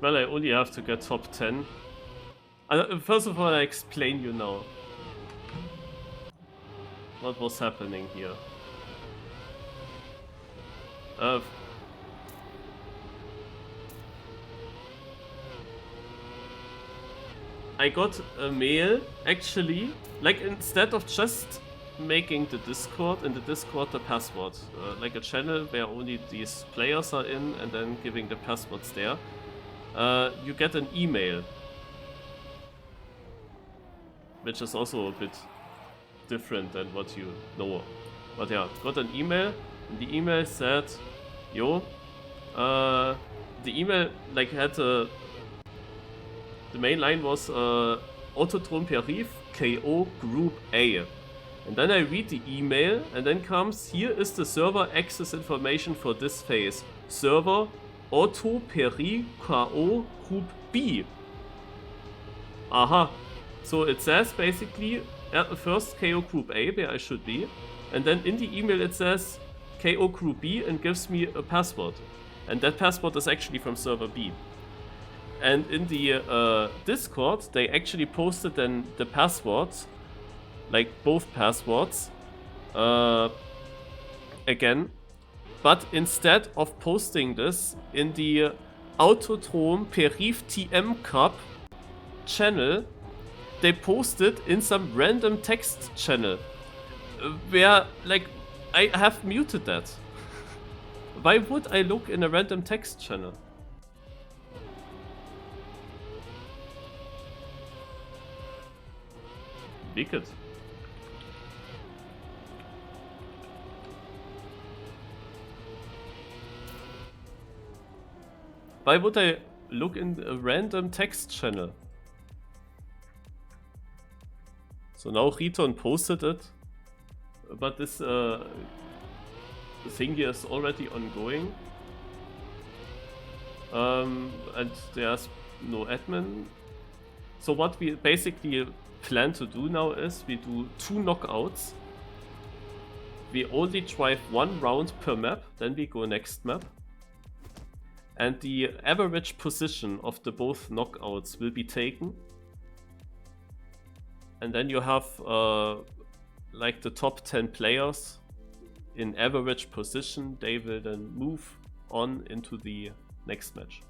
Well, I only have to get top 10. First of all, I explain you now what was happening here. I got a mail, actually, like instead of just making the Discord, in the Discord the password, like a channel where only these players are in and then giving the passwords there, you get an email, which is also a bit different than what you know. But yeah, got an email, and the email said, yo, the email like had a, the main line was Autodrome Périph KO Group A. And then I read the email, and then comes, here is the server access information for this phase. Server Auto Périph KO Group B. Aha. So it says basically first KO Group A, where I should be. And then in the email it says KO Group B and gives me a password. And that password is actually from server B. And in the Discord, they actually posted then the passwords, like both passwords, again. But instead of posting this in the Autodrome Périph TM Cup channel, they posted in some random text channel, where, like, I have muted that. Why would I look in a random text channel? Wicked. Why would I look in a random text channel? So now Riton posted it, but this thing here is already ongoing. And there's no admin. So what we basically plan to do now is we do 2 knockouts. We only drive 1 round per map, then we go next map. And the average position of the both knockouts will be taken. And then you have like the top 10 players in average position. They will then move on into the next match,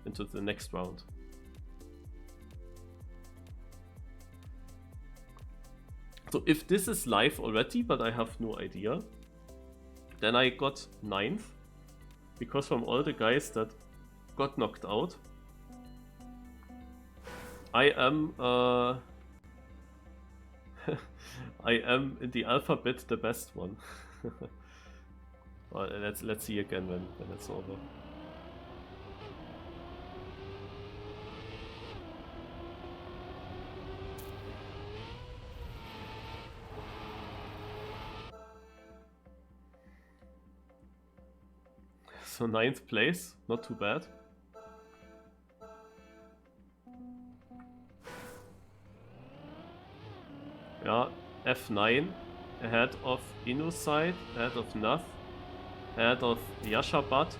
into the next round. So if this is live already, but I have no idea, then I got 9th, because from all the guys that got knocked out, I am I am in the alphabet the best one. Well, let's see again when it's over. So 9th place, not too bad. Yeah, F9 ahead of Inuside, ahead of Nath, ahead of Yashabat,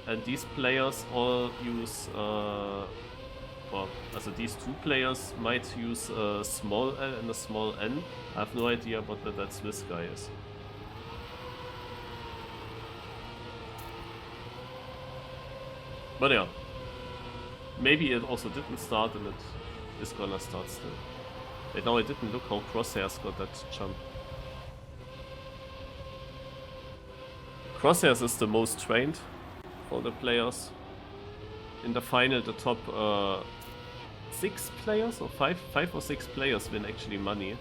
and these players all use, well, also these 2 players might use a small L and a small N. I have no idea what that Swiss guy is. But yeah, maybe it also didn't start and it is gonna start still. And now I didn't look how Crosshairs got that jump. Crosshairs is the most trained for the players. In the final, the top 6 players or 5 or 6 players win actually money.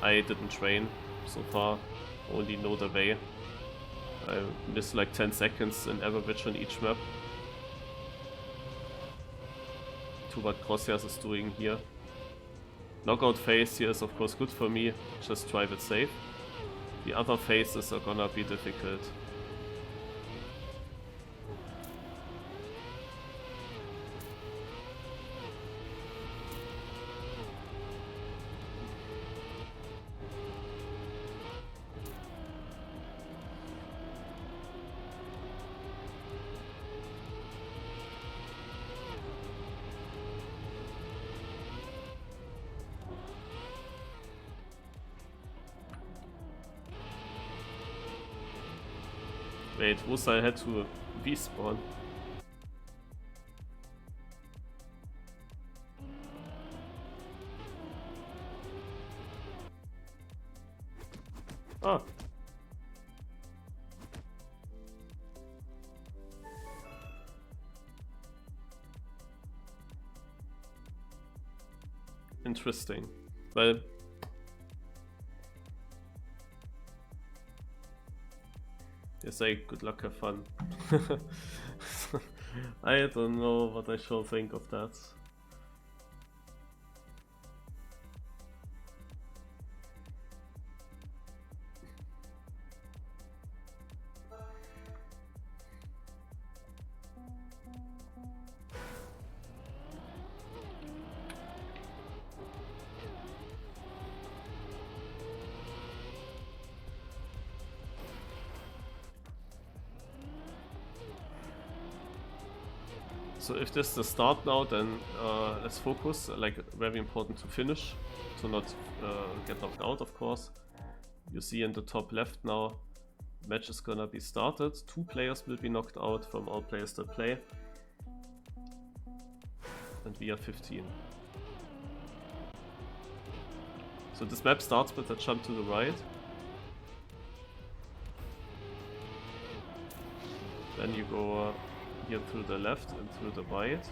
I didn't train so far, only know the way. I missed like 10 seconds in average on each map. To what Crosshairs is doing here. Knockout phase here is of course good for me, just drive it safe. The other phases are gonna be difficult. Wait, Wusai had to respawn. Ah. Interesting. Well, they say good luck, have fun. I don't know what I shall think of that. So if this is the start now, then let's focus. Like, very important to finish, to not get knocked out, of course. You see in the top left now, match is gonna be started. 2 players will be knocked out from all players that play. And we are 15. So this map starts with a jump to the right. Then you go here through the left and through the right.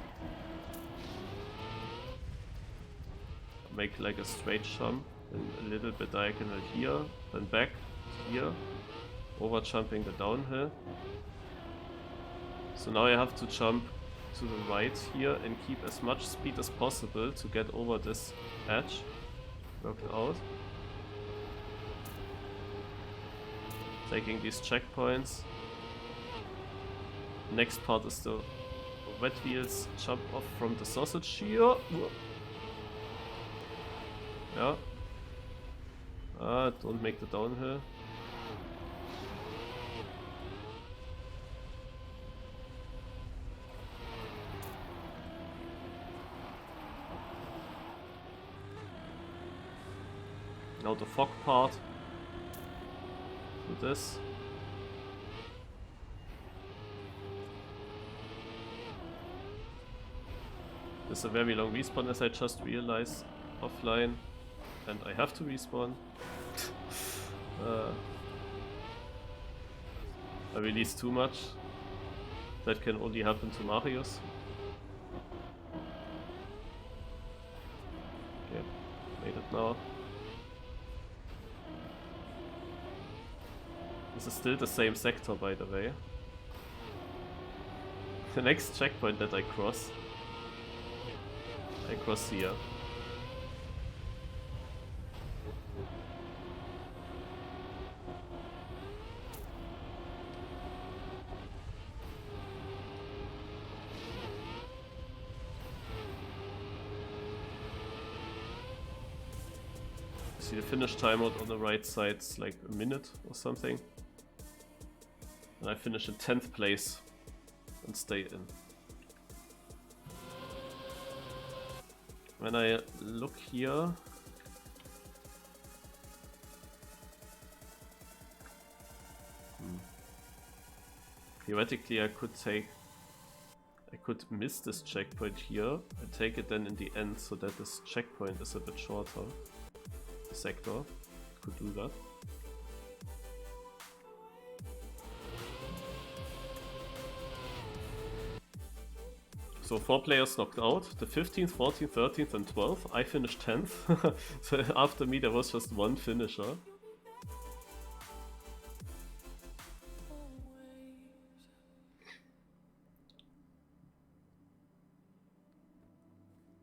Make like a straight jump, and a little bit diagonal here, then back here, over jumping the downhill. So now I have to jump to the right here and keep as much speed as possible to get over this edge. Worked out. Taking these checkpoints. Next part is the wet wheels jump off from the sausage here. Yeah. Don't make the downhill. Now the fog part. Do this. This is a very long respawn, as I just realized offline, and I have to respawn. I released too much. That can only happen to Marius. Okay, made it now. This is still the same sector, by the way. The next checkpoint that I cross here. See the finish timeout on the right side, it's like a minute or something. And I finish in 10th place and stay in. When I look here, theoretically I could miss this checkpoint here and take it then in the end so that this checkpoint is a bit shorter. Sector could do that. So 4 players knocked out, the 15th, 14th, 13th and 12th. I finished 10th, so after me there was just one finisher.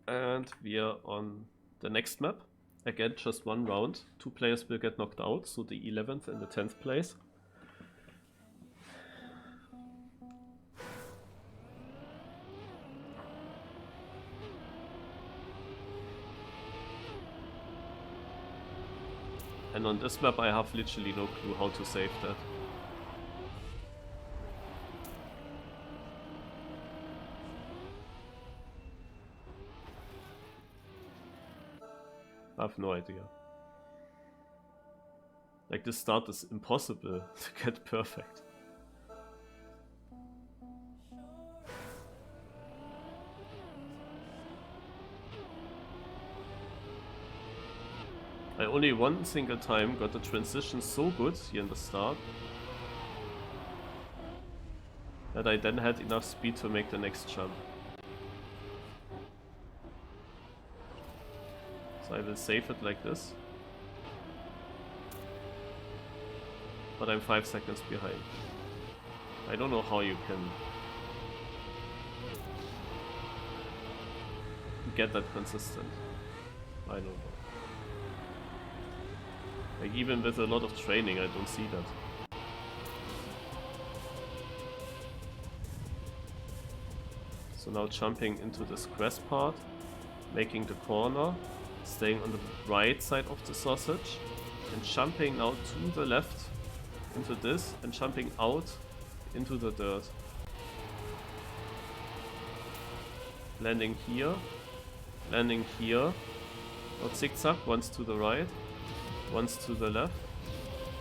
And we are on the next map. Again, just one round. 2 players will get knocked out, so the 11th and the 10th place. And on this map I have literally no clue how to save that. I have no idea. Like, this start is impossible to get perfect. I only one single time got the transition so good here in the start that I then had enough speed to make the next jump. So I will save it like this. But I'm 5 seconds behind. I don't know how you can get that consistent. I don't know. Like even with a lot of training, I don't see that. So now jumping into this crest part, making the corner, staying on the right side of the sausage, and jumping now to the left into this, and jumping out into the dirt. Landing here, not zigzag, once to the right, once to the left,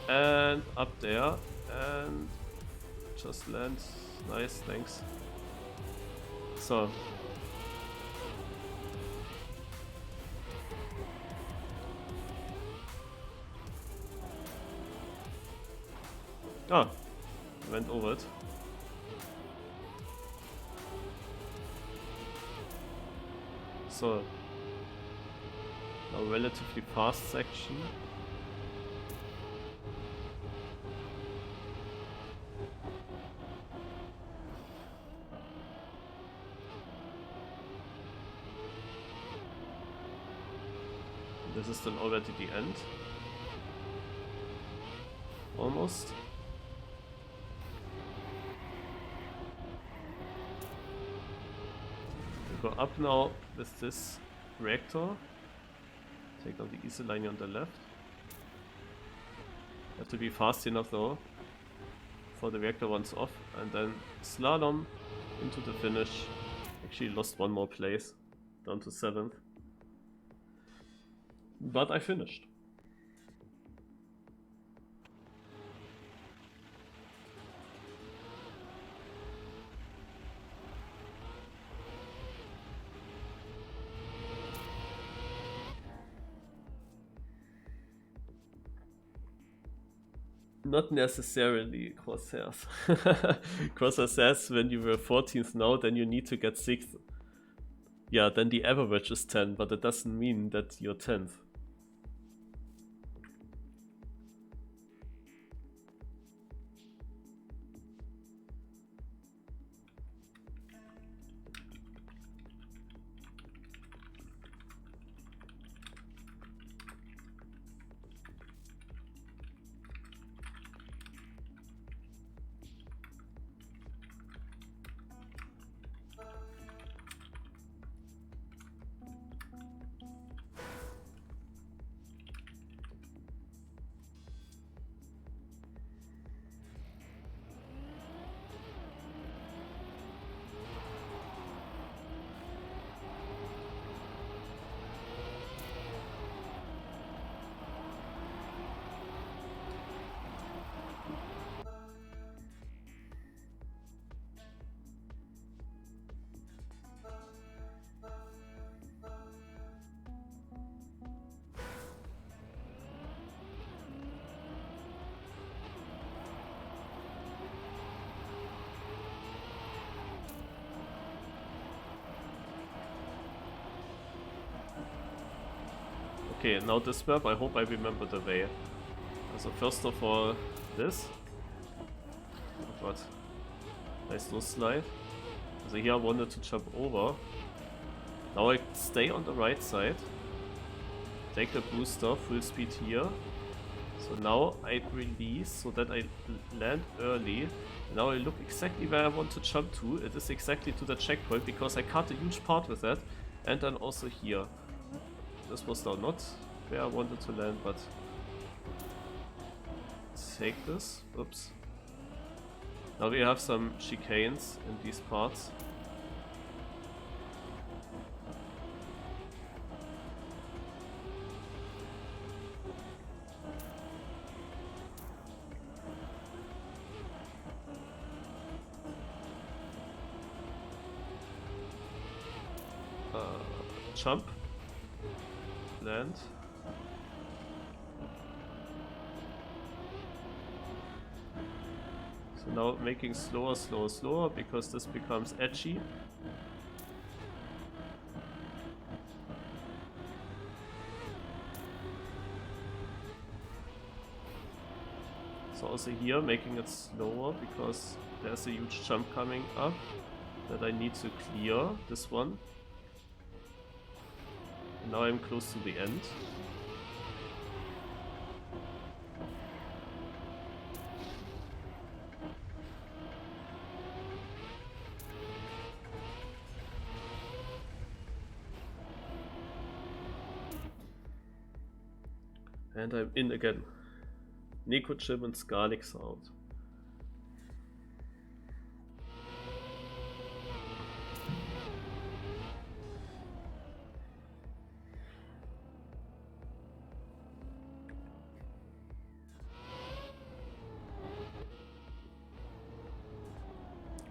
and up there, and just land. Nice, thanks. So. Ah, went over it. So, now relatively fast section. This is then already the end. Almost. We go up now with this reactor. Take out the easy line on the left. Have to be fast enough though for the reactor runs off, and then slalom into the finish. Actually lost one more place, down to 7th. But I finished. Not necessarily crosshairs. Crosshair says when you were 14th now, then you need to get 6th. Yeah, then the average is 10, but it doesn't mean that you're 10th. Okay, now this map, I hope I remember the way. So first of all, this. Oh god. Nice no slide. So here I wanted to jump over. Now I stay on the right side. Take the booster, full speed here. So now I release so that I land early. Now I look exactly where I want to jump to. It is exactly to the checkpoint because I cut a huge part with that. And then also here. This was now not where I wanted to land, but take this. Oops. Now we have some chicanes in these parts. Jump. Land. Now making slower, slower, slower, because this becomes edgy. So also here making it slower, because there's a huge jump coming up that I need to clear, this one. And now I'm close to the end. And I'm in again. Neko Chim and Scarlix out.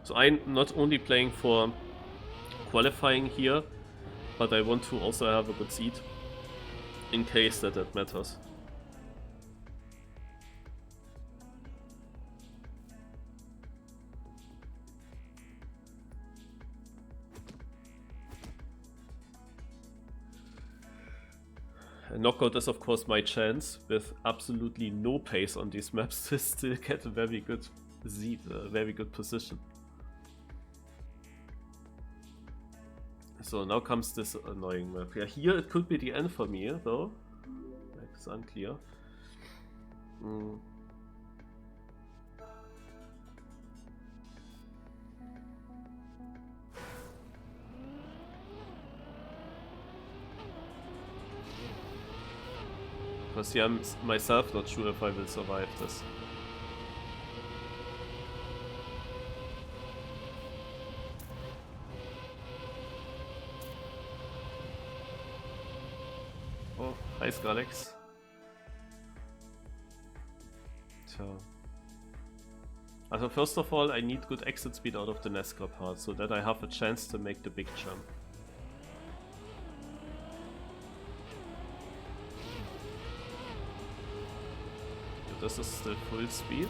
So I'm not only playing for qualifying here, but I want to also have a good seed in case that matters. A knockout is of course my chance, with absolutely no pace on these maps, to still get a very good seed, a very good position. So now comes this annoying map. Yeah, here it could be the end for me though. Like, it's unclear. Because yeah, I'm myself not sure if I will survive this. Oh, hi Scarlix. Tja. Also first of all, I need good exit speed out of the NASCAR part, so that I have a chance to make the big jump. This is still full speed.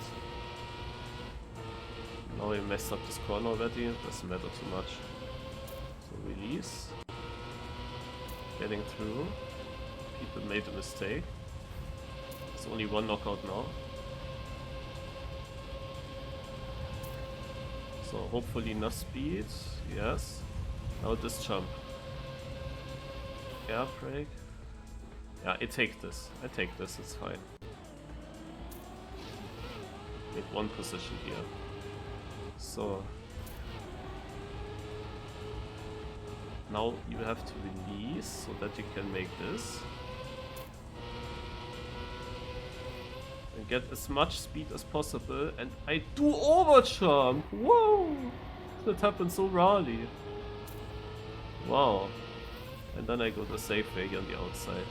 Now we messed up this corner already, doesn't matter too much. So release. Getting through. People made a mistake. There's only one knockout now. So hopefully enough speed. Yes. Now this jump. Air brake. Yeah, I take this. It's fine. Make one position here. So now you have to release so that you can make this. And get as much speed as possible, and I do overjump! Whoa! That happens so rarely. Wow. And then I go the safe way here on the outside.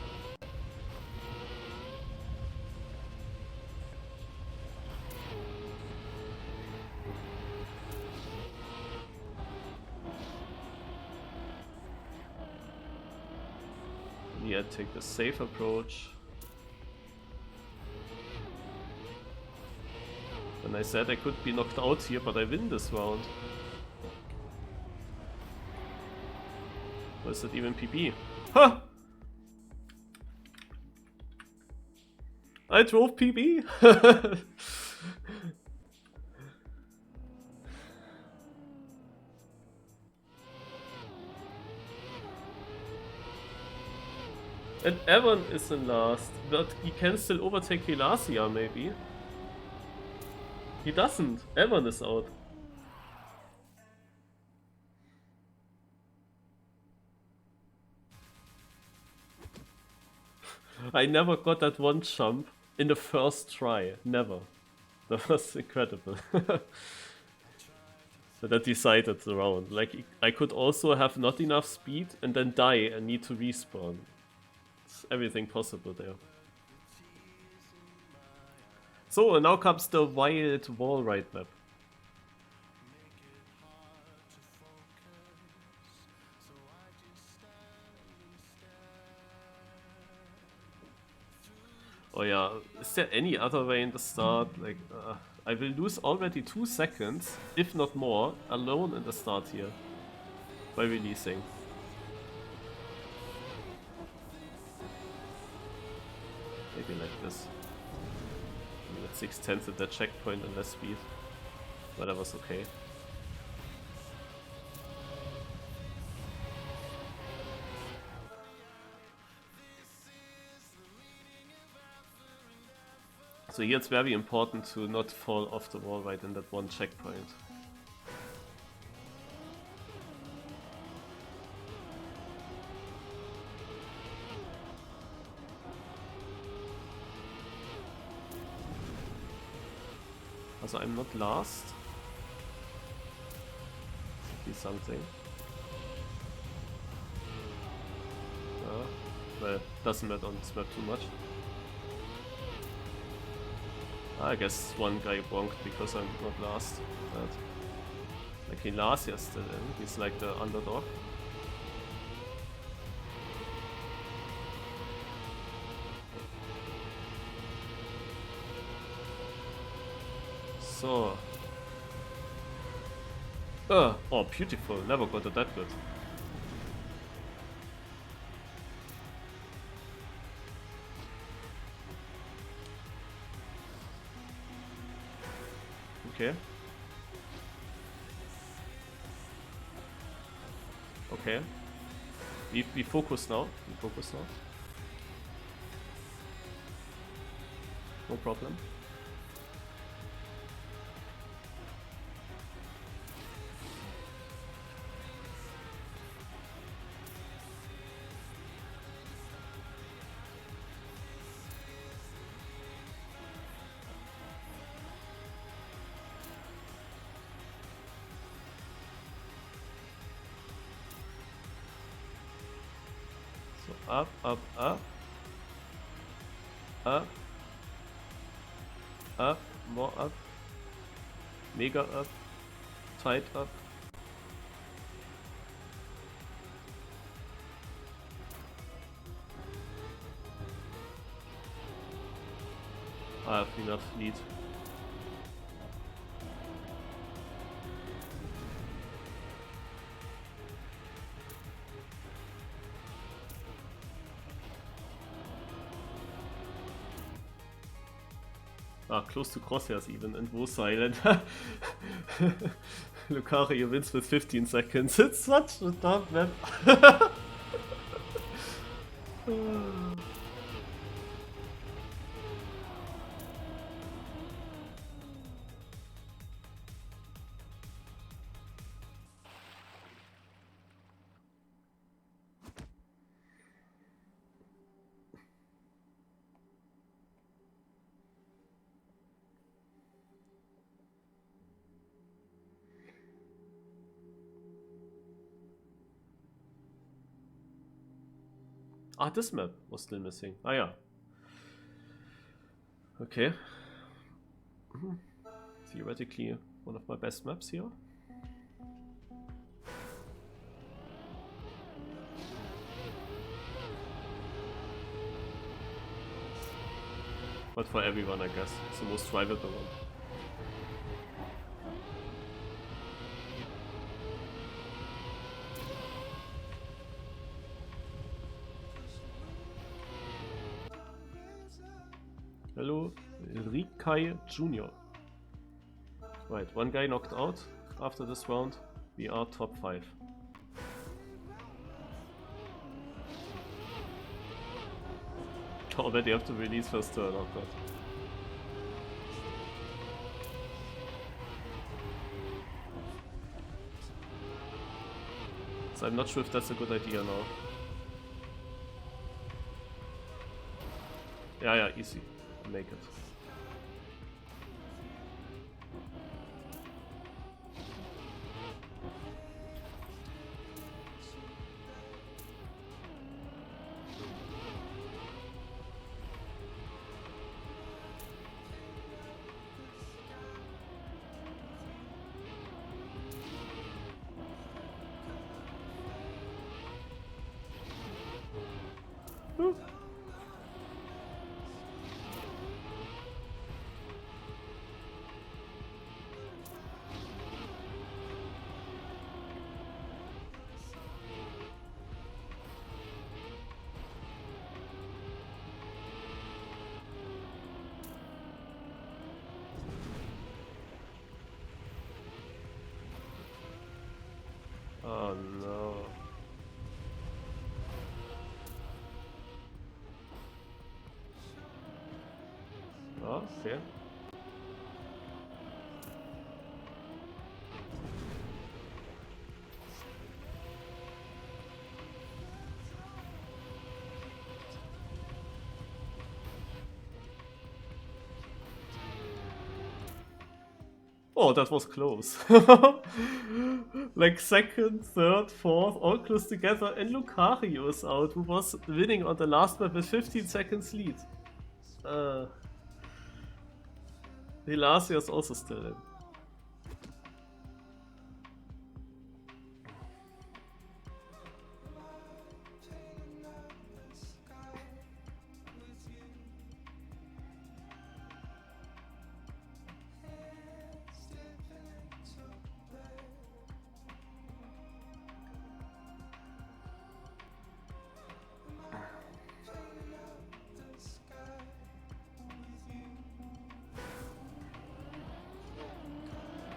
Yeah, take the safe approach. And I said I could be knocked out here, but I win this round. Or is it even PB? Ha! I drove PB! And Evan is in last, but he can still overtake Vilasia maybe. He doesn't. Evan is out. I never got that one jump in the first try. Never. That was incredible. So that decided the round. Like, I could also have not enough speed and then die and need to respawn. It's everything possible there. So, and now comes the wild wall ride map. Oh yeah, is there any other way in the start? Like, I will lose already 2 seconds, if not more, alone in the start here. By releasing. Maybe like this. At 6/10 at that checkpoint and less speed. But that was okay. So here it's very important to not fall off the wall right in that one checkpoint. Also I'm not last. Should be something. Well, doesn't matter on this map too much. I guess one guy bonked because I'm not last. But like in last year still in. He's like the underdog. So. Oh, beautiful. Never got it that good. Okay. Okay. We focus now. We focus now. No problem. Up, up, up. Up. Up. More up. Mega up. Tight up. I have enough lead. Close to crosshairs even, and was silent. Lucario wins with 15 seconds. It's such a dumb map. Ah, this map was still missing. Ah, yeah. Okay. Theoretically, one of my best maps here. But for everyone, I guess. It's the most drivable one. Hello, Rikai Jr. Right, one guy knocked out after this round. We are top 5. Already have to release first turn, oh god. So I'm not sure if that's a good idea now. Yeah, easy. Make it. Oh no. Oh, okay. Oh, that was close. Like second, third, fourth, all close together, and Lucario is out, who was winning on the last map with 15 seconds lead. Hilacia is also still in.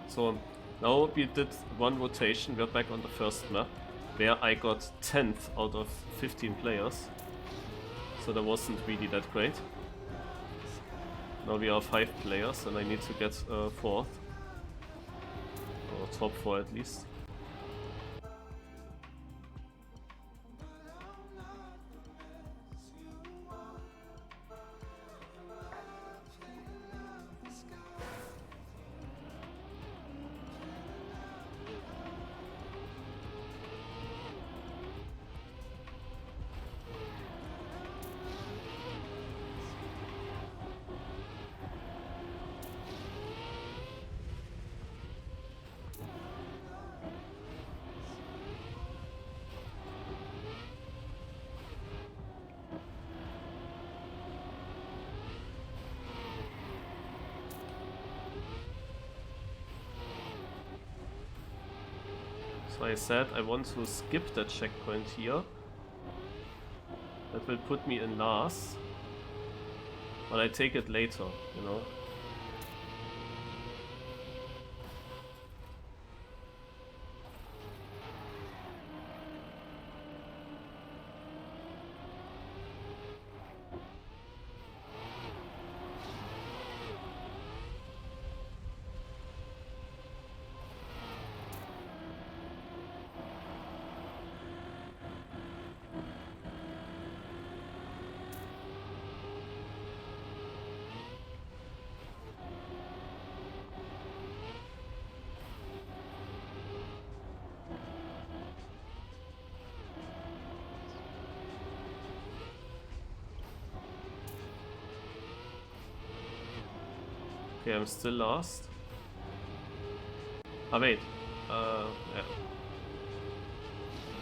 So now we did one rotation, we're back on the first map, where I got 10th out of 15 players. So that wasn't really that great. Now we are 5 players and I need to get 4th. Or top 4 at least. So I said I want to skip that checkpoint here. That will put me in last. But I take it later, you know. Okay, I'm still last. Ah, wait. Yeah.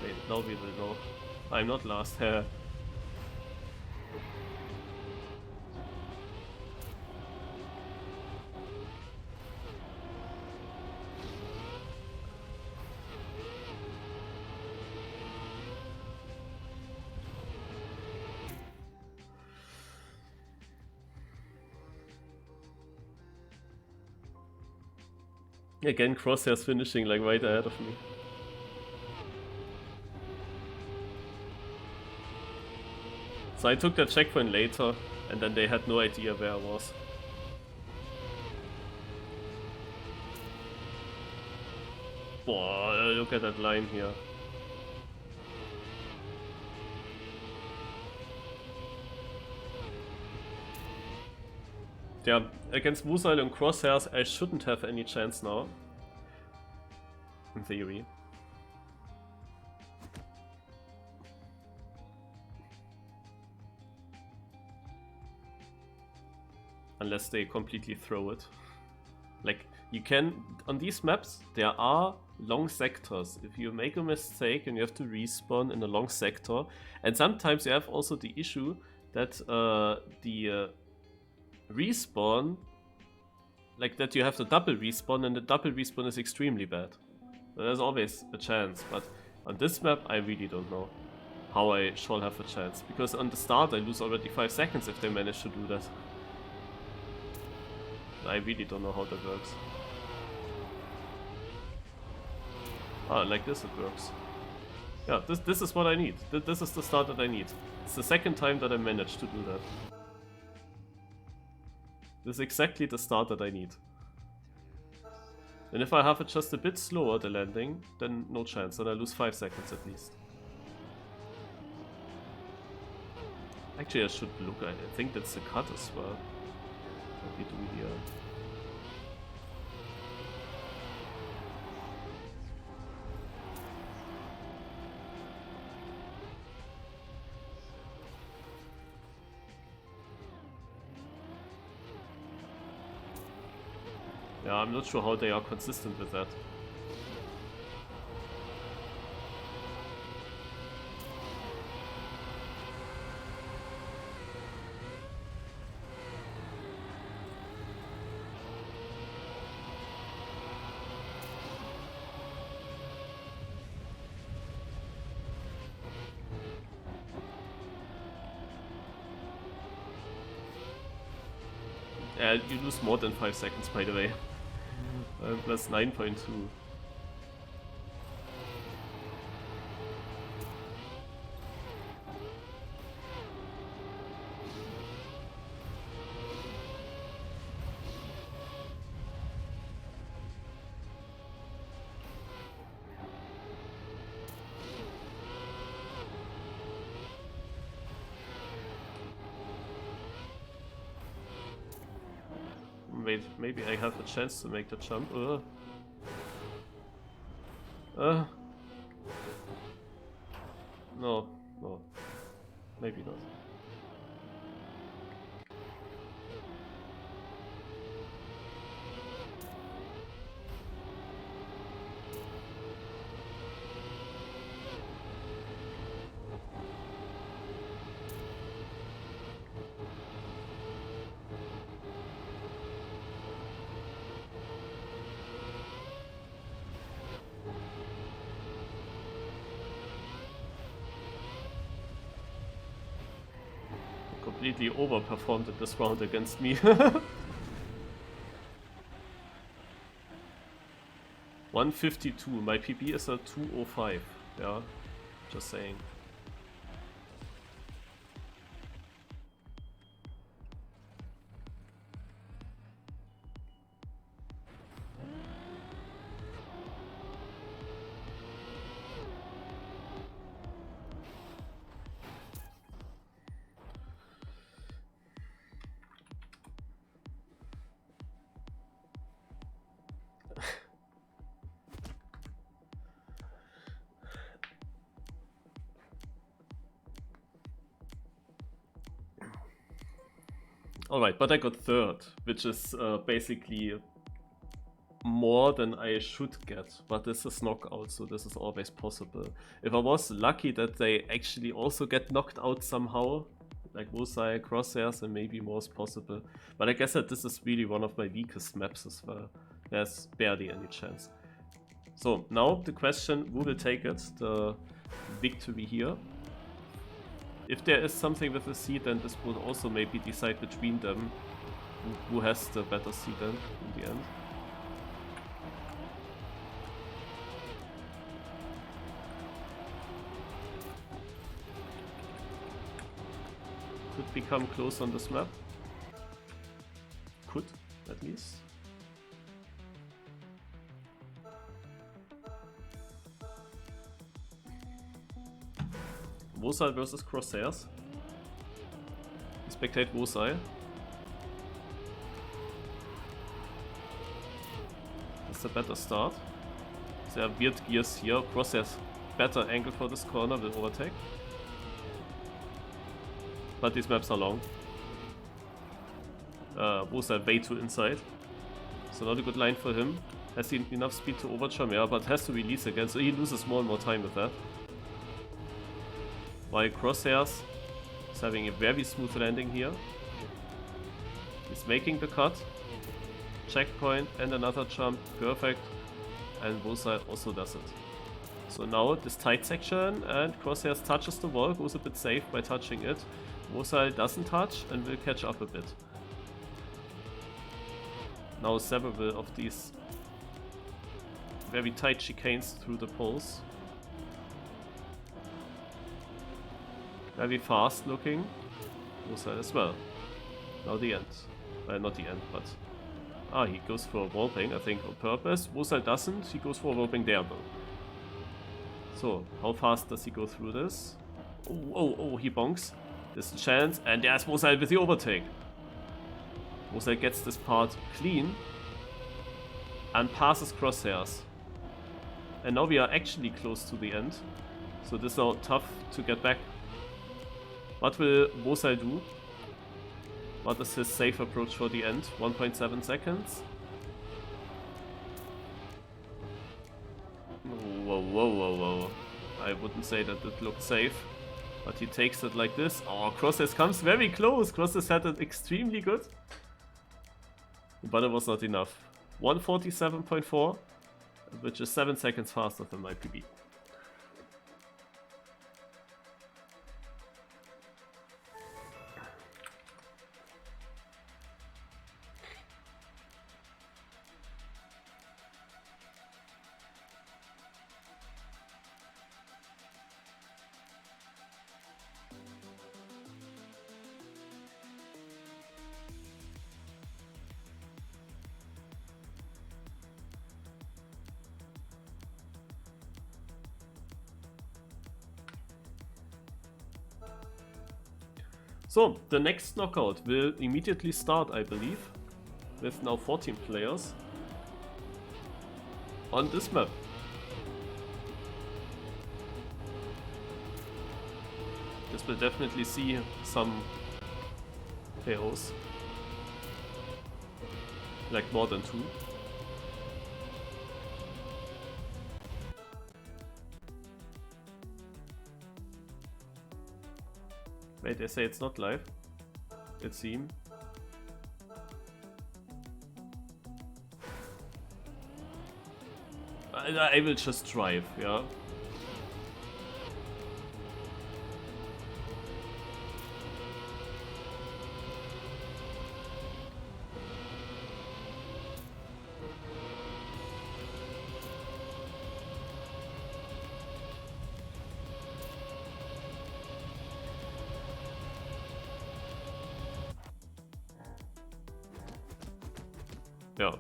Wait, now we will know. I'm not last. Again, Crosshair's finishing like right ahead of me. So I took that checkpoint later, and then they had no idea where I was. Wow, look at that line here. Yeah, against Musail and Crosshairs I shouldn't have any chance now. In theory. Unless they completely throw it. Like, you can... On these maps, there are long sectors. If you make a mistake and you have to respawn in a long sector, and sometimes you have also the issue that the respawn, like that you have the double respawn, and the double respawn is extremely bad. So there's always a chance, but on this map I really don't know how I shall have a chance, because on the start I lose already 5 seconds if they manage to do that. I really don't know how that works. Ah, like this it works. Yeah, this is what I need. This is the start that I need. It's the second time that I managed to do that. This is exactly the start that I need. And if I have it just a bit slower, the landing, then no chance. Then I lose 5 seconds at least. Actually, I should look. I think that's the cut as well. What we do here. Yeah, I'm not sure how they are consistent with that. You lose more than 5 seconds, by the way. Plus 9.2. Wait, maybe I have a chance to make the jump. No, maybe not. Completely overperformed at this round against me. 152. My PB is a 205. Yeah, just saying. Alright, but I got third, which is basically more than I should get, but this is knockout, so this is always possible. If I was lucky that they actually also get knocked out somehow, like Wosai, Crosshairs, and maybe more is possible. But I guess that this is really one of my weakest maps as well. There's barely any chance. So now the question, who will take it? The victory here. If there is something with the seed, then this would also maybe decide between them who has the better seed then in the end. Could become close on this map. Could, at least. Wosai versus Crosshairs. Spectate Wosai. That's a better start. There are weird gears here. Crosshairs better angle for this corner, will overtake. But these maps are long. Wosai way too inside. So not a good line for him. Has he enough speed to overjump? Yeah, but has to release again, so he loses more and more time with that. While Crosshairs is having a very smooth landing here. He's making the cut. Checkpoint and another jump. Perfect. And Wosai also does it. So now this tight section and Crosshairs touches the wall, goes a bit safe by touching it. Wosai doesn't touch and will catch up a bit. Now several of these very tight chicanes through the poles. Very fast looking. Wosal as well. Now the end. Not the end, but... Ah, he goes for a warping, I think, on purpose. Wosal doesn't. He goes for a warping there, though. So, how fast does he go through this? Oh, he bonks. There's a chance, and there's Wosal with the overtake. Wosal gets this part clean and passes crosshairs. And now we are actually close to the end. So this is now tough to get back. What will Wosal do? What is his safe approach for the end? 1.7 seconds. Whoa. I wouldn't say that it looked safe. But he takes it like this. Oh, crosshairs comes very close. Crosshairs had it extremely good. But it was not enough. 147.4, which is 7 seconds faster than my PB. So, the next knockout will immediately start, I believe, with now 14 players on this map. This will definitely see some KOs, like more than 2. Wait, they say it's not live. It seems. I will just drive, yeah. Ja.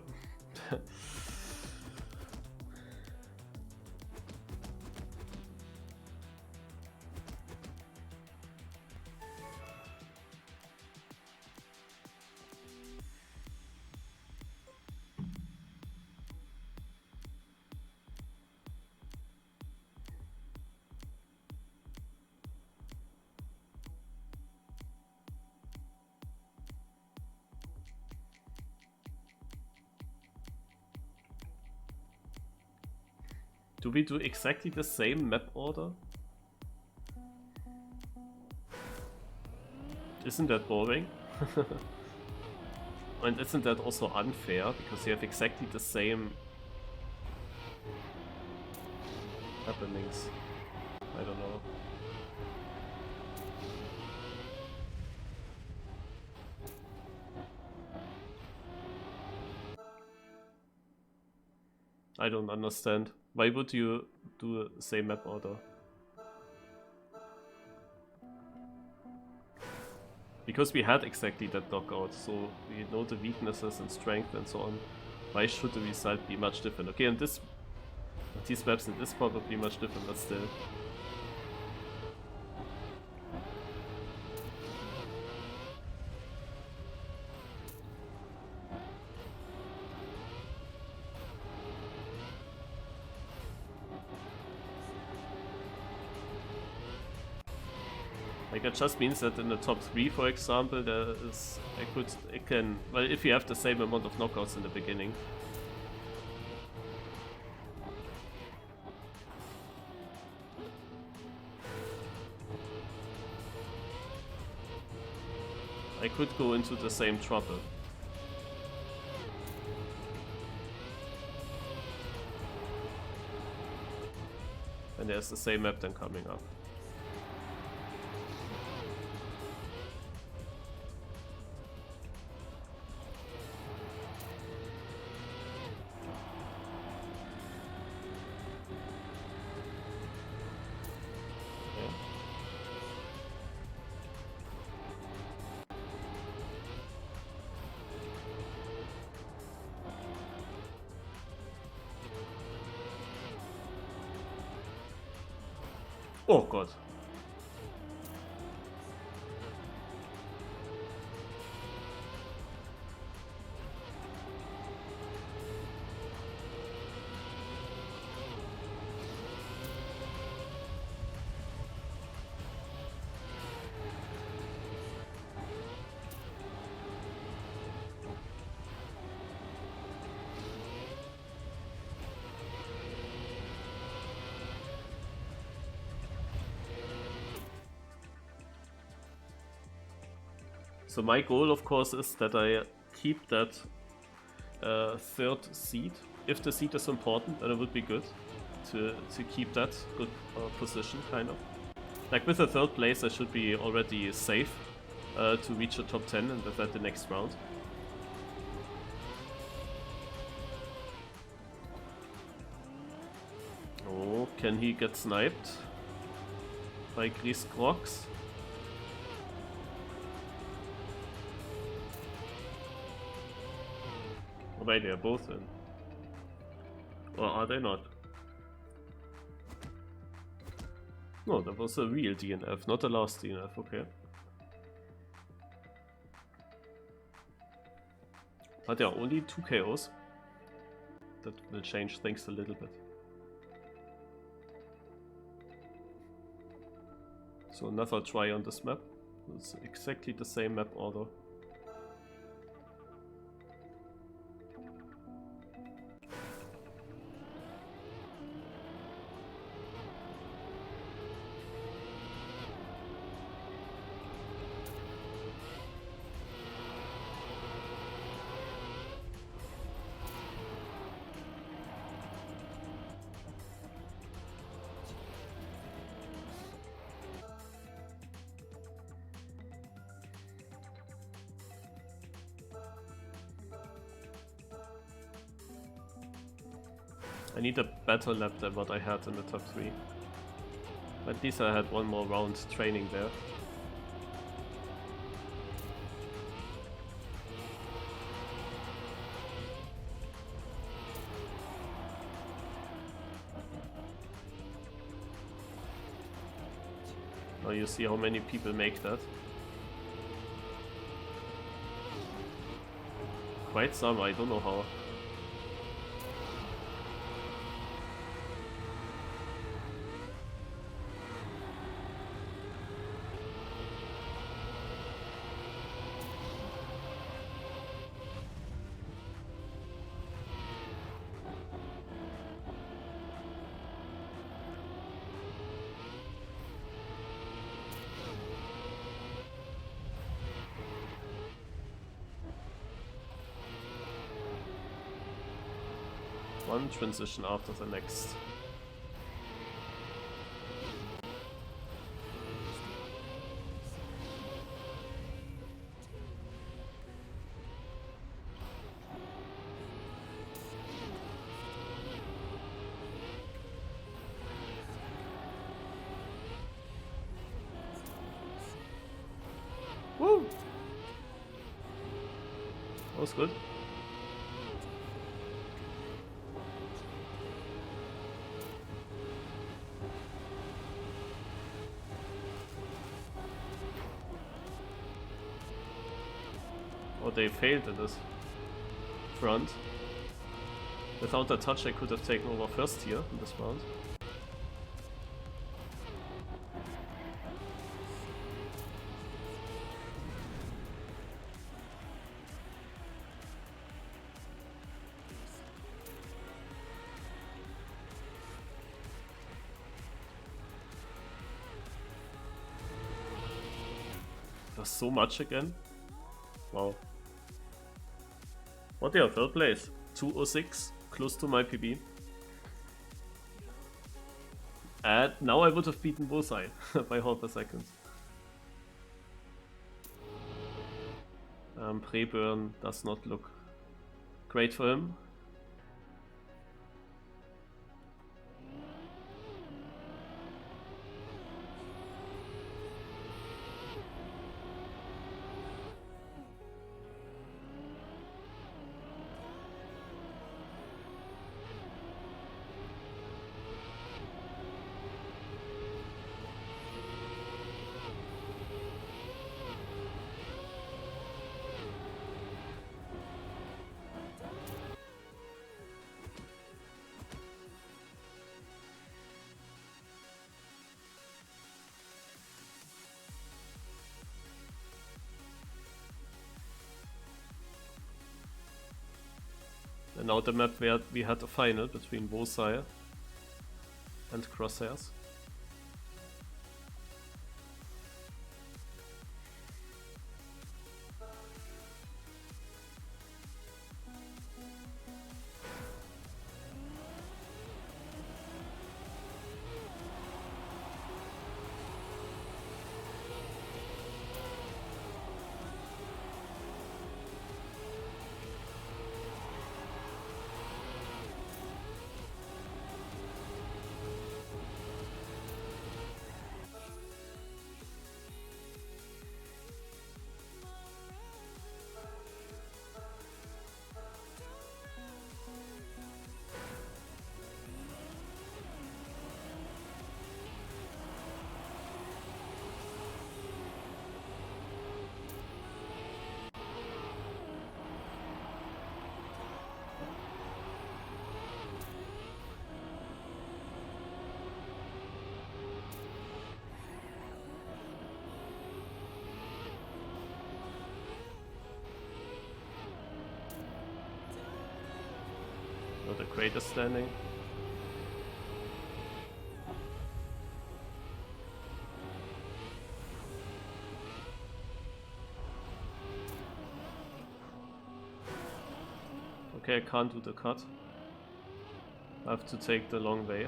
Do we do exactly the same map order? Isn't that boring? And isn't that also unfair? Because you have exactly the same happenings. I don't know. I don't understand. Why would you do the same map order? Because we had exactly that knockout, so we know the weaknesses and strength and so on. Why should the result be much different? Okay, and this, these maps in this probably much different, but still. Like, it just means that in the top 3, for example, there is, well, if you have the same amount of knockouts in the beginning. I could go into the same trouble. And there's the same map then coming up. Oh god. So my goal, of course, is that I keep that third seed. If the seed is important, then it would be good to keep that good position, kind of. Like with the third place, I should be already safe to reach the top 10 and with that the next round. Oh, can he get sniped by Gris Crocs? Oh, wait, they're both in. Or are they not? No, that was a real DNF, not the last DNF, okay. But yeah, only 2 KOs. That will change things a little bit. So another try on this map. It's exactly the same map order. I need a better lap than what I had in the top 3. At least I had one more round training there. Now you see how many people make that. Quite some, I don't know how. One transition after the next. Woo! That was good. Oh, they failed at this front. Without that touch I could have taken over first here in this round. There's so much again. Wow. What, yeah, third place. 206, close to my PB. And now I would have beaten Bullseye by half a second. Preburn does not look great for him. And now the map where we had a final between Wosai and Crosshairs. The crate is standing. Okay, I can't do the cut. I have to take the long way.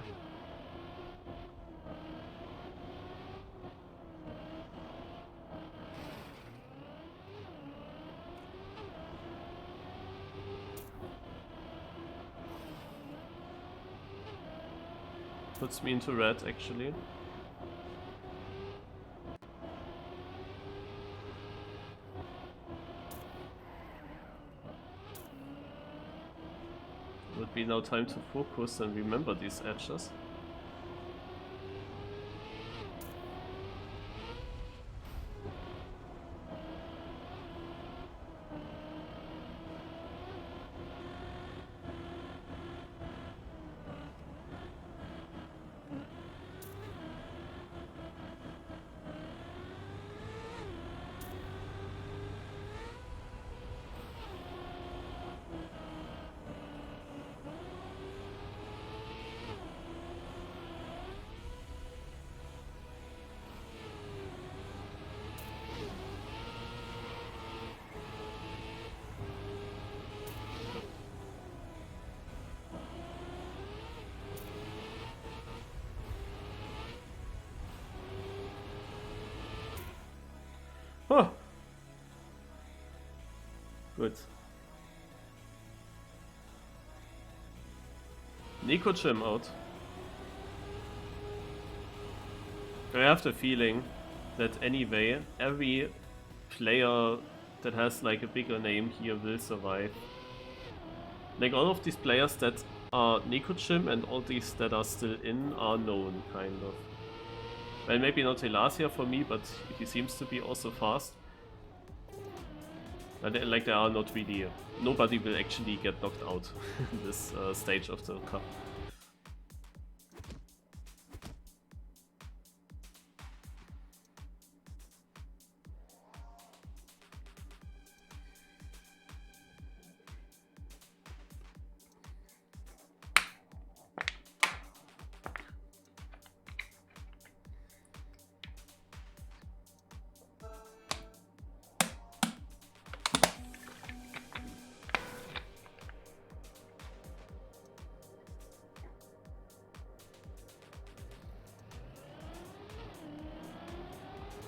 Puts me into red, actually. Would be now time to focus and remember these edges. Huh. Good. Nico Jim out. I have the feeling that anyway, every player that has like a bigger name here will survive. Like all of these players that are Nico Jim and all these that are still in are known, kind of. Well, maybe not Elasia for me, but he seems to be also fast. And like there are not really... nobody will actually get knocked out in this stage of the cup.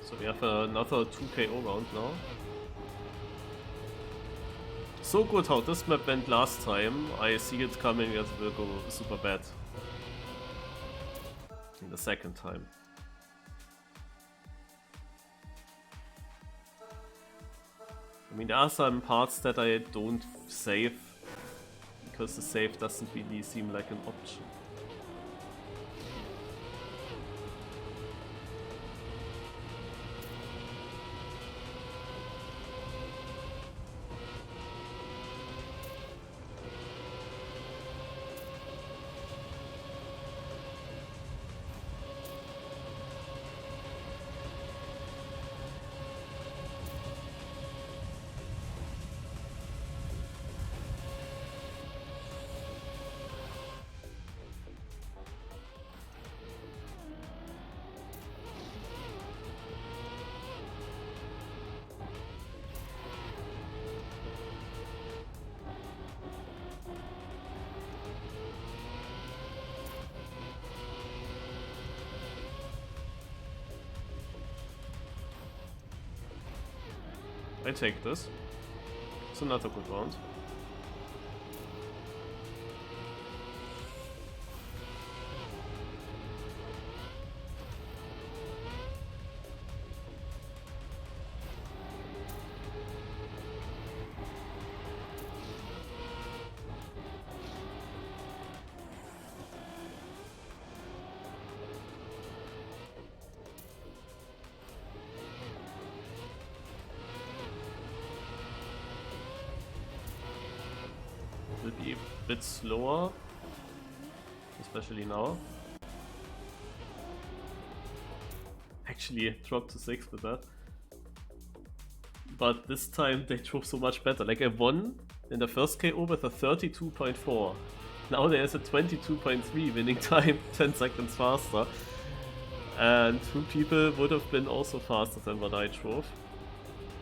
So we have another 2KO round now. So good how this map went last time. I see it coming as it will go super bad in the second time. I mean, there are some parts that I don't save because the save doesn't really seem like an option. I take this. It's another good round. Will be a bit slower, especially now. Actually, dropped to 6 with that. But this time they drove so much better. Like I won in the first KO with a 32.4. Now there's a 22.3 winning time, 10 seconds faster. And 2 people would have been also faster than what I drove.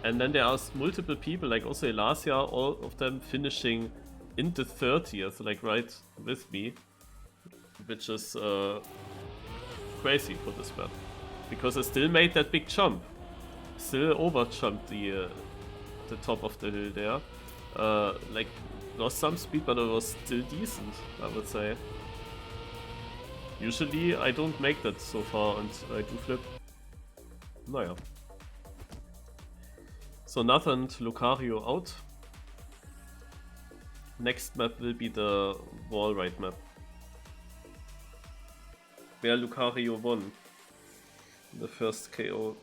And then there are multiple people, like also Elasia, all of them finishing in the 30th, like right with me. Which is crazy for this map. Because I still made that big jump. Still over jumped the top of the hill there. Like lost some speed, but it was still decent, I would say. Usually I don't make that so far and I do flip. Naja. So Nathan to Lucario out. Next map will be the wall ride map. Where Lucario won the first KO.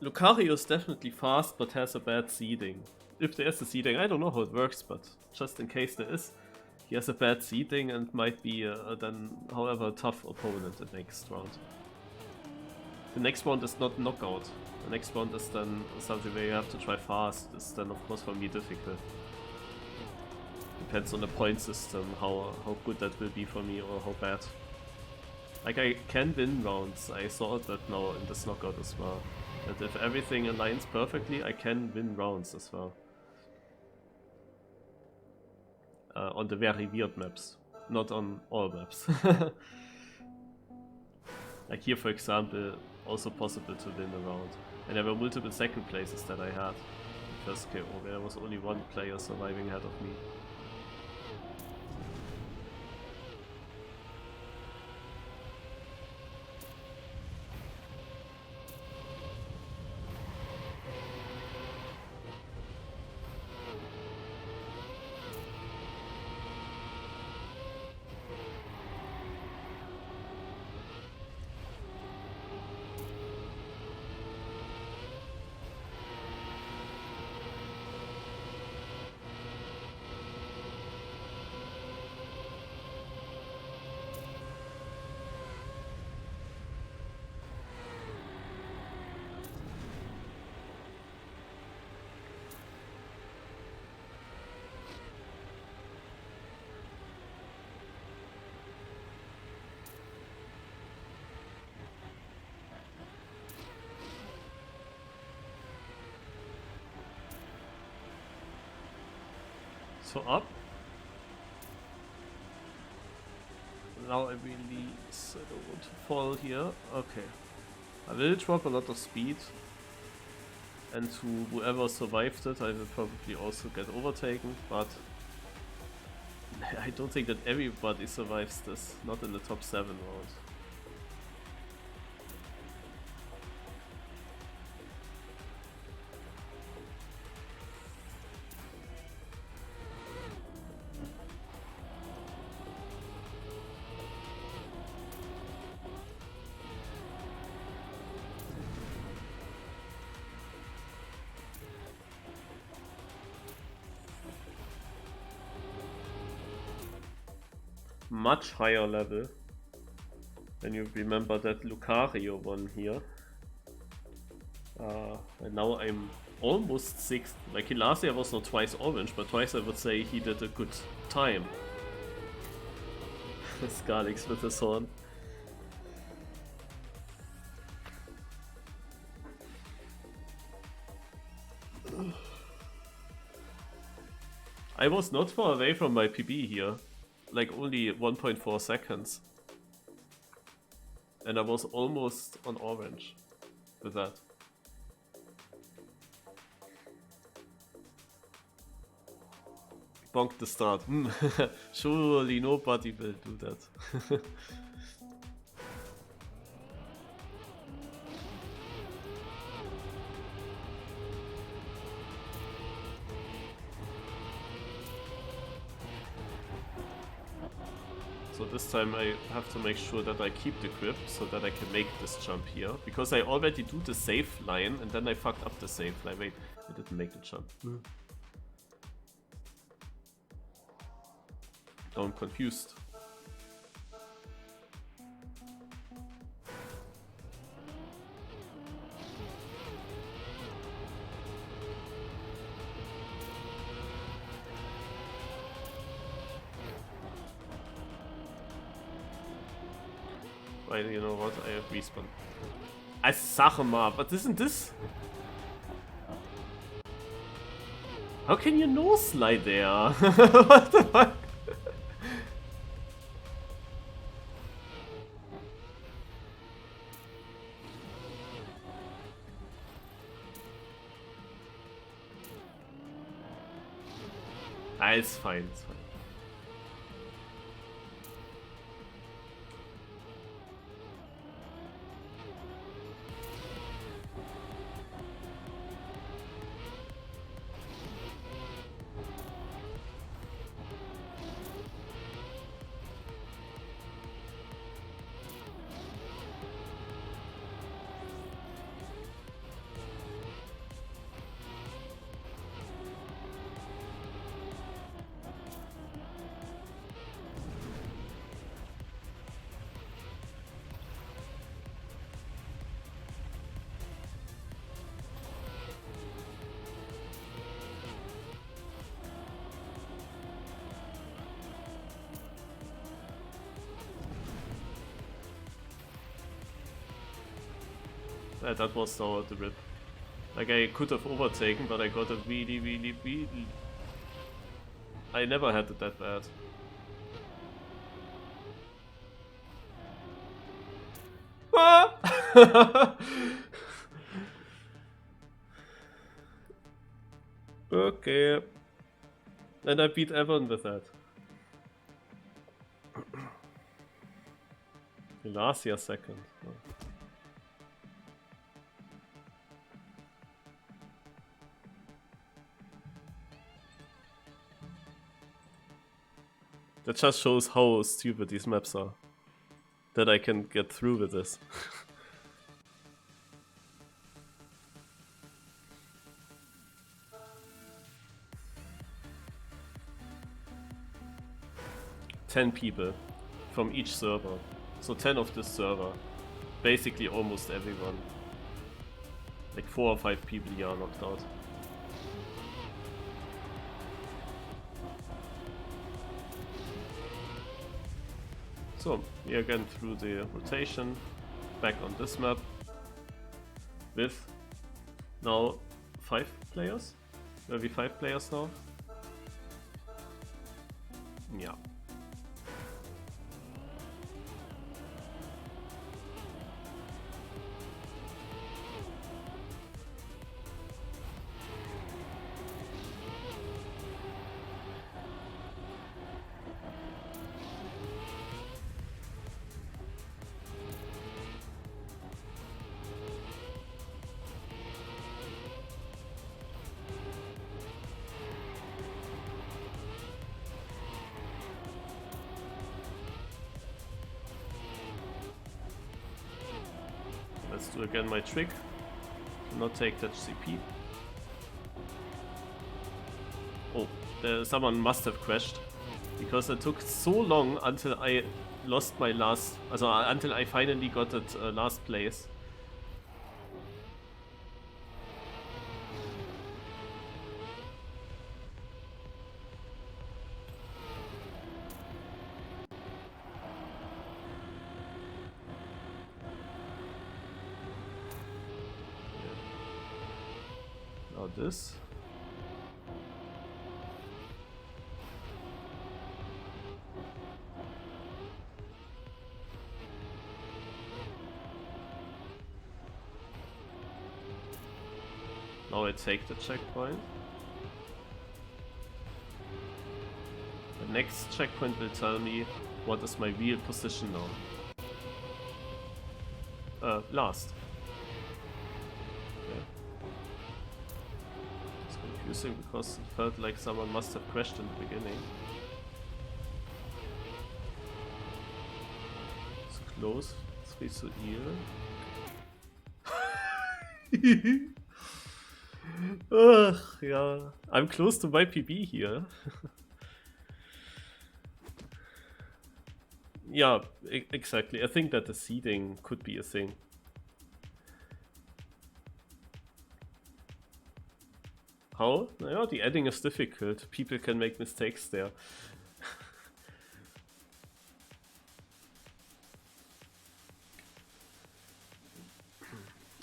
Lucario is definitely fast but has a bad seeding. If there is a seeding, I don't know how it works, but just in case there is, he has a bad seeding and might be then, however, a tough opponent the next round. The next round is not knockout. The next round is then something where you have to try fast. It's then of course for me difficult. Depends on the point system, how good that will be for me or how bad. Like I can win rounds, I saw that now in this knockout as well. That if everything aligns perfectly, I can win rounds as well. On the very weird maps, not on all maps. Like here for example, also possible to win a round. And there were multiple second places that I had. The first KO, where there was only one player surviving ahead of me. So up. Now I release. I don't want to fall here. Okay. I will drop a lot of speed. And to whoever survived it, I will probably also get overtaken. But I don't think that everybody survives this. Not in the top 7 rounds. Much higher level. When you remember that Lucario won here. And now I'm almost 6th. Like last year I was not twice orange, but twice I would say he did a good time. Scarlix with his horn. I was not far away from my PB here. Like only 1.4 seconds. And I was almost on orange with that. bonk the start. Surely nobody will do that. So this time I have to make sure that I keep the grip so that I can make this jump here. Because I already do the safe line and then I fucked up the safe line. Wait, I didn't make the jump. Oh, I'm confused. Weil, you know what, I have respawn. I sag mal, was ist denn das? How can you no slide there? What the fuck? Ah, it's fine, it's fine. That was the rip. Like, I could have overtaken, but I got a really... I never had it that bad. Ah! Okay. And I beat Evan with that. Last year second. That just shows how stupid these maps are. That I can get through with this. Ten people from each server. So 10 of this server. Basically almost everyone. Like 4 or 5 people here are knocked out. So, we are again through the rotation, back on this map, with now 5 players? Will be 5 players now? Yeah. Let's do again my trick. Do not take that CP. Oh, someone must have crashed. Because it took so long until I lost my last... Also until I finally got it last place. This. Now I take the checkpoint. next checkpoint will tell me what is my real position now. Last. Okay. It's confusing because it felt like someone must have crashed in the beginning. It's close. 3 zu here. Ugh, yeah. I'm close to my PB here. Yeah, exactly. I think that the seeding could be a thing. How? Yeah, the adding is difficult. People can make mistakes there.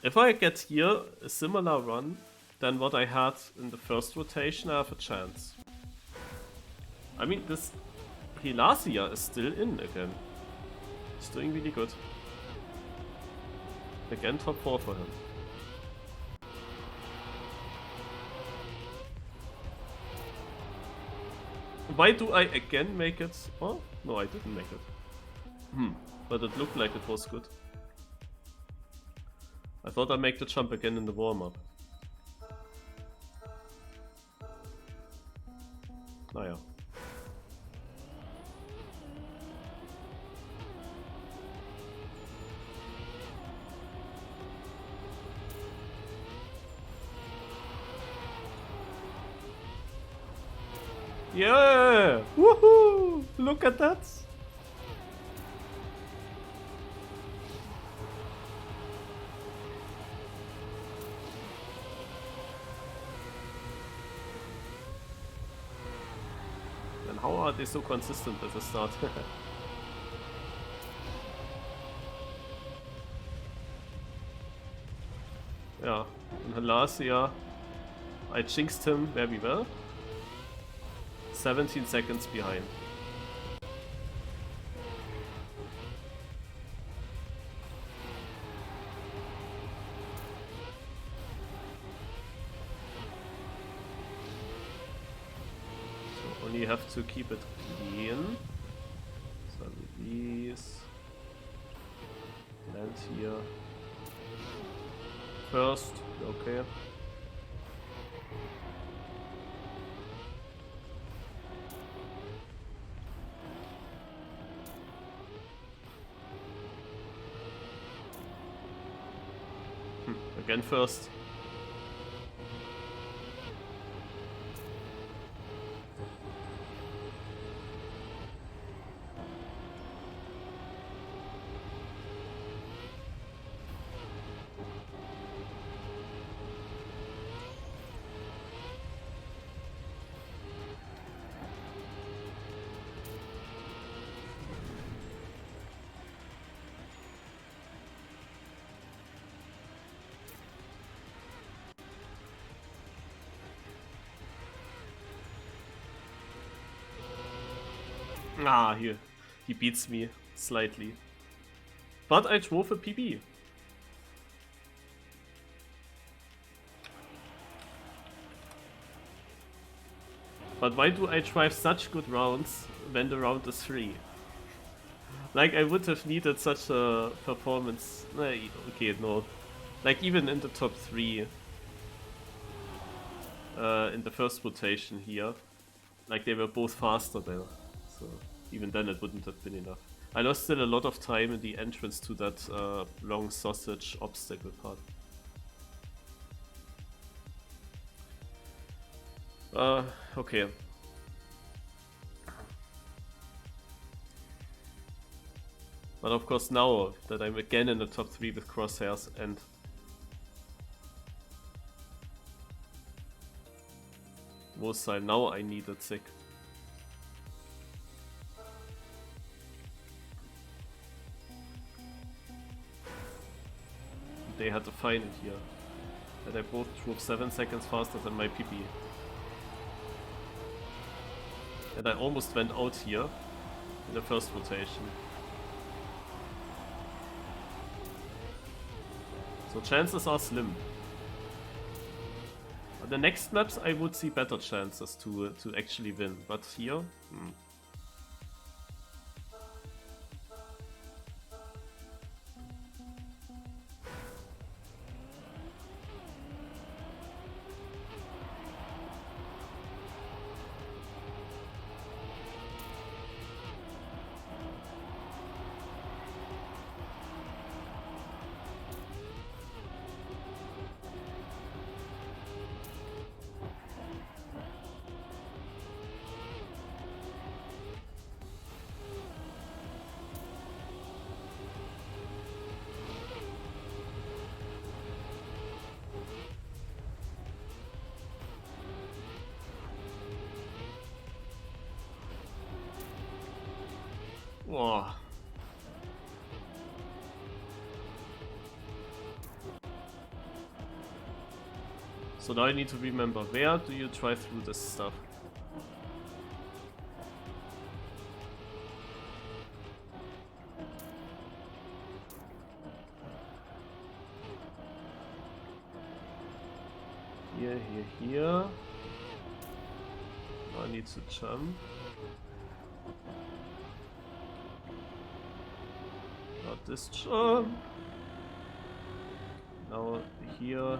If I get here a similar run than what I had in the first rotation, I have a chance. I mean, this Hilasia is still in again. He's doing really good. Again, top 4 for him. Why do I again make it? Oh, no, I didn't make it. But it looked like it was good. I thought I'd make the jump again in the warm-up. Naja. Yeah! Woohoo! Look at that! And how are they so consistent at the start? Yeah, in Hilasia, I jinxed him very well. 17 seconds behind. So only have to keep it clean. So release. Land here. First, okay. Again first. Ah, he beats me slightly. But I drove a PB. But why do I drive such good rounds when the round is 3? Like, I would have needed such a performance. Okay, no. Like, even in the top 3, in the first rotation here, like, they were both faster there. So, even then it wouldn't have been enough. I lost still a lot of time in the entrance to that long sausage obstacle part. Okay. But of course now that I'm again in the top 3 with crosshairs and Wosai, now I need it sick. They had to find it here. That I both drove 7 seconds faster than my PB. And I almost went out here in the first rotation. So chances are slim. On the next maps I would see better chances to actually win, but here, Oh. So now I need to remember, where do you try through this stuff? Here, here, here. Now I need to jump. Not this jump. Now here.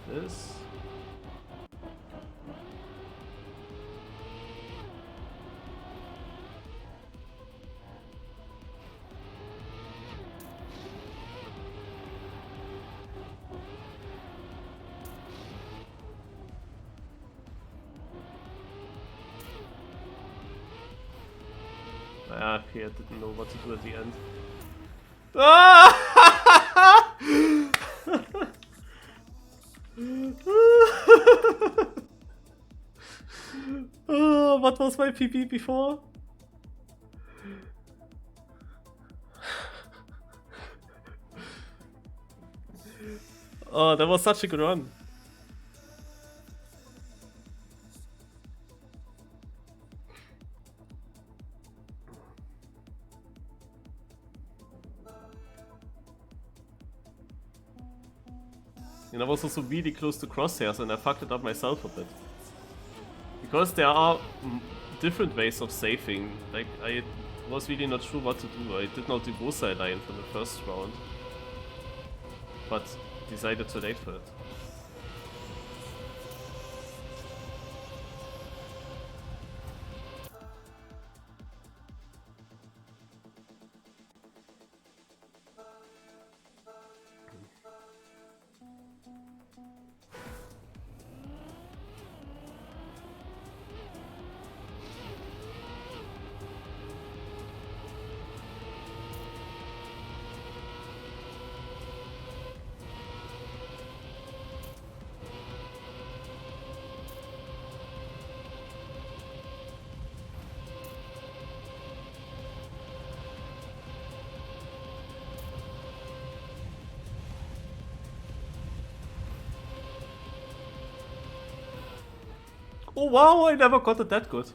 This. Ah, okay, I didn't know what to do at the end. Ah! Oh, what was my PP before? Oh, that was such a good run. And I was also really close to crosshairs and I fucked it up myself a bit. Because there are different ways of saving. Like, I was really not sure what to do. I did not do Bullseye line for the first round. But decided to late for it. Oh wow, I never got it that good.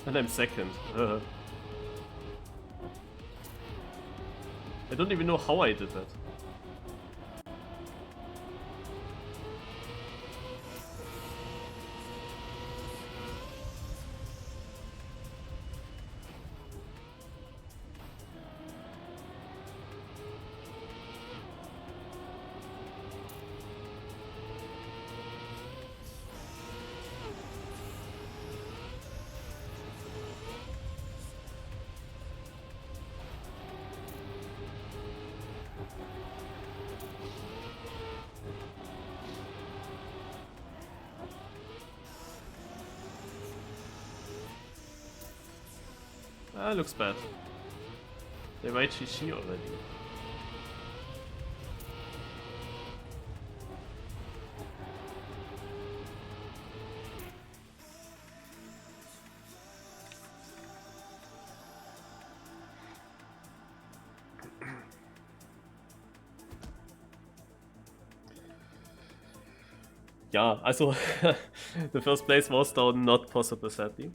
And I'm second. I don't even know how I did that. Ah, looks bad. They might GG already. Ja, also the first place was down, not possible sadly.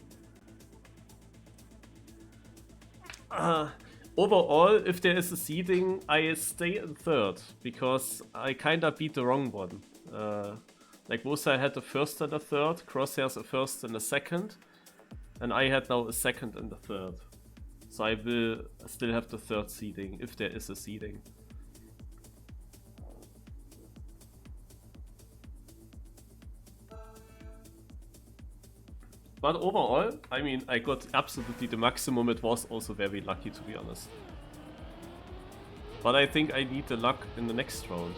Overall, if there is a seeding, I stay in third, because I kinda beat the wrong one. Like Bullseye had a first and a third, Crosshairs a first and a second, and I had now a second and a third. So I will still have the third seeding, if there is a seeding. But overall, I mean, I got absolutely the maximum. It was also very lucky, to be honest. But I think I need the luck in the next round.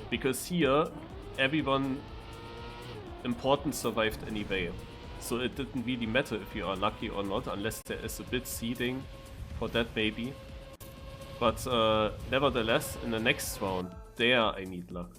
Because here, everyone important survived anyway. So it didn't really matter if you are lucky or not, unless there is a bit seeding for that maybe. But nevertheless, in the next round, there I need luck.